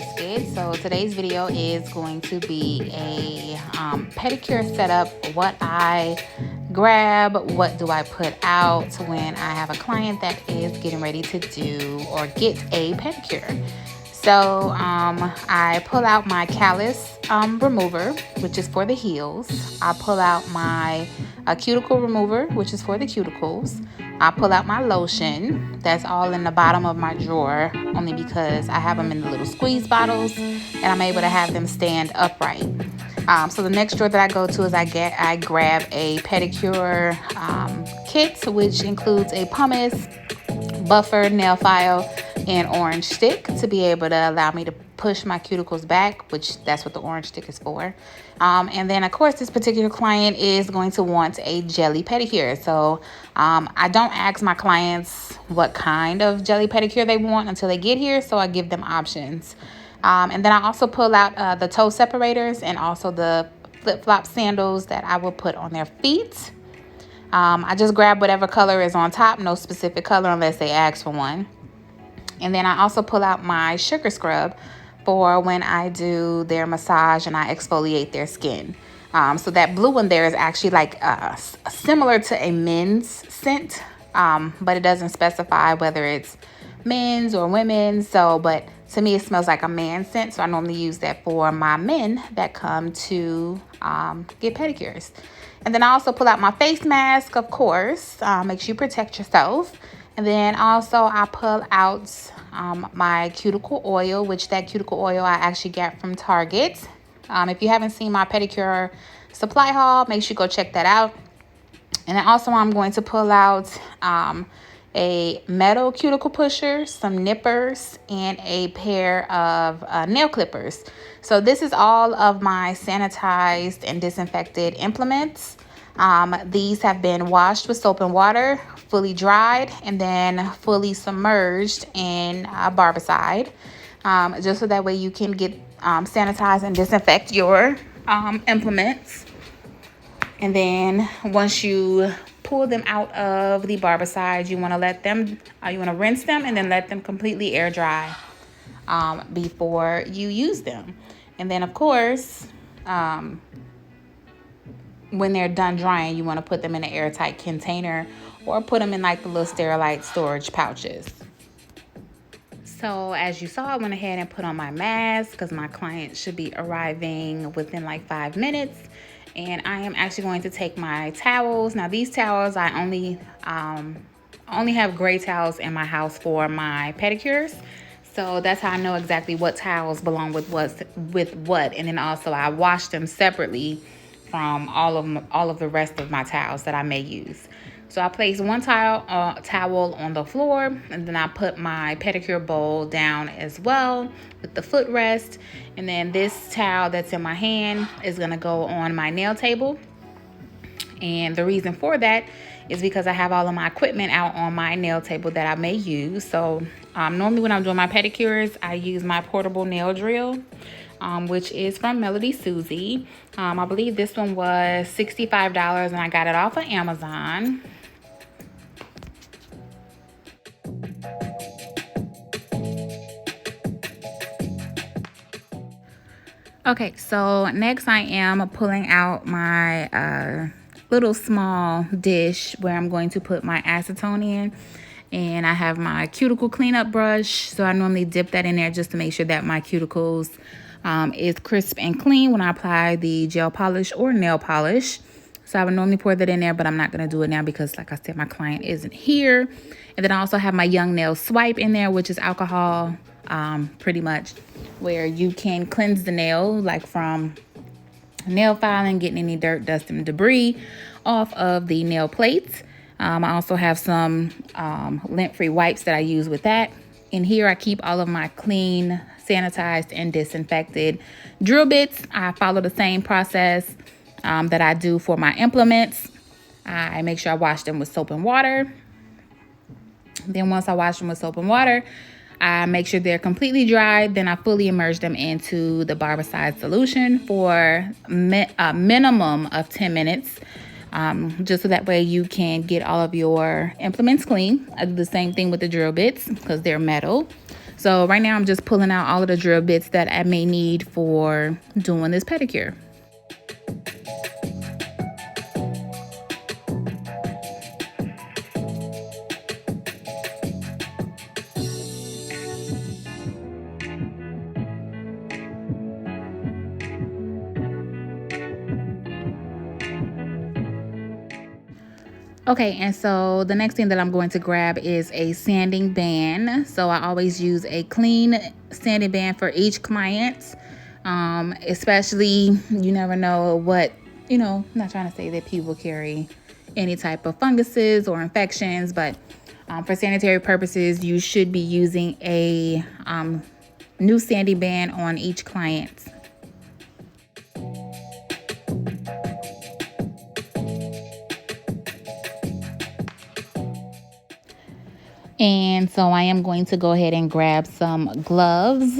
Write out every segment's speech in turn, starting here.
skid. So today's video is going to be a pedicure setup. What I grab, what do I put out when I have a client that is getting ready to do or get a pedicure. So I pull out my callus remover, which is for the heels. I pull out my cuticle remover, which is for the cuticles. I pull out my lotion. That's all in the bottom of my drawer, only because I have them in the little squeeze bottles, and I'm able to have them stand upright. So the next drawer that I go to is I grab a pedicure kit, which includes a pumice, buffer, nail file, and orange stick to be able to allow me to push my cuticles back, which that's what the orange stick is for. And then of course this particular client is going to want a jelly pedicure. So I don't ask my clients what kind of jelly pedicure they want until they get here, so I give them options. And then I also pull out the toe separators and also the flip-flop sandals that I will put on their feet. I just grab whatever color is on top, no specific color unless they ask for one. And then I also pull out my sugar scrub for when I do their massage and I exfoliate their skin. So that blue one there is actually like similar to a men's scent, but it doesn't specify whether it's men's or women's. But to me, it smells like a man scent. So I normally use that for my men that come to get pedicures. And then I also pull out my face mask, of course. Make sure you protect yourself. And then also I pull out my cuticle oil, which that cuticle oil I actually got from Target. If you haven't seen my pedicure supply haul, make sure you go check that out. And then also I'm going to pull out a metal cuticle pusher, some nippers, and a pair of nail clippers. So this is all of my sanitized and disinfected implements. These have been washed with soap and water, fully dried, and then fully submerged in barbicide, just so that way you can get sanitize and disinfect your implements. And then once you pull them out of the barbicide, you want to rinse them and then let them completely air dry before you use them. And then of course, when they're done drying, you want to put them in an airtight container or put them in like the little Sterilite storage pouches. So as you saw, I went ahead and put on my mask because my client should be arriving within like 5 minutes. And I am actually going to take my towels. Now these towels, I only have gray towels in my house for my pedicures. So that's how I know exactly what towels belong with what. And then also I wash them separately from all of the rest of my towels that I may use. So I place one towel on the floor, and then I put my pedicure bowl down as well with the footrest. And then this towel that's in my hand is gonna go on my nail table. And the reason for that is because I have all of my equipment out on my nail table that I may use. So normally when I'm doing my pedicures, I use my portable nail drill, which is from Melody Susie. I believe this one was $65 and I got it off of Amazon. Okay, so next I am pulling out my little small dish where I'm going to put my acetone in. And I have my cuticle cleanup brush. So I normally dip that in there just to make sure that my cuticles is crisp and clean when I apply the gel polish or nail polish. So I would normally pour that in there, but I'm not going to do it now because, like I said, my client isn't here. And then I also have my Young Nail Swipe in there, which is alcohol, pretty much, where you can cleanse the nail, like from nail filing, getting any dirt, dust, and debris off of the nail plates. I also have some lint-free wipes that I use with that. In here, I keep all of my clean, sanitized, and disinfected drill bits. I follow the same process that I do for my implements. I make sure I wash them with soap and water. Then once I wash them with soap and water, I make sure they're completely dry. Then I fully immerse them into the barbicide solution for a minimum of 10 minutes. Just so that way you can get all of your implements clean. I do the same thing with the drill bits because they're metal. So right now I'm just pulling out all of the drill bits that I may need for doing this pedicure. Okay, and so the next thing that I'm going to grab is a sanding band. So I always use a clean sanding band for each client. Especially, you never know what, I'm not trying to say that people carry any type of funguses or infections, but for sanitary purposes, you should be using a new sanding band on each client. And so I am going to go ahead and grab some gloves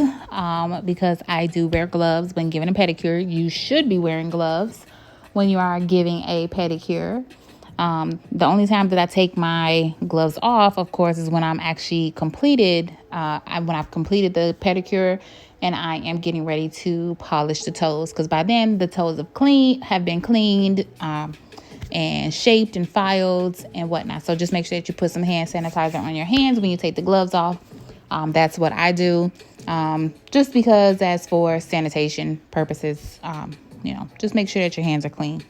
because I do wear gloves when giving a pedicure. You should be wearing gloves when you are giving a pedicure. The only time that I take my gloves off, of course, is when I'm actually when I've completed the pedicure and I am getting ready to polish the toes, because by then the toes have been cleaned and shaped and filed and whatnot. So just make sure that you put some hand sanitizer on your hands when you take the gloves off. That's what I do, just because as for sanitation purposes, just make sure that your hands are clean.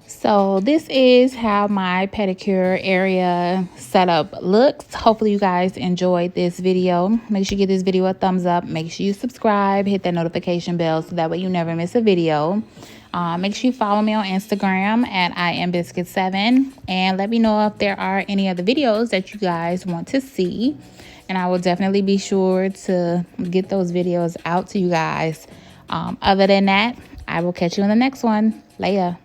So this is how my pedicure area setup looks. Hopefully you guys enjoyed this video. Make sure you give this video a thumbs up. Make sure you subscribe, hit that notification bell so that way you never miss a video. Make sure you follow me on Instagram at IamBiscuit7 and let me know if there are any other videos that you guys want to see. And I will definitely be sure to get those videos out to you guys. Other than that, I will catch you in the next one. Later.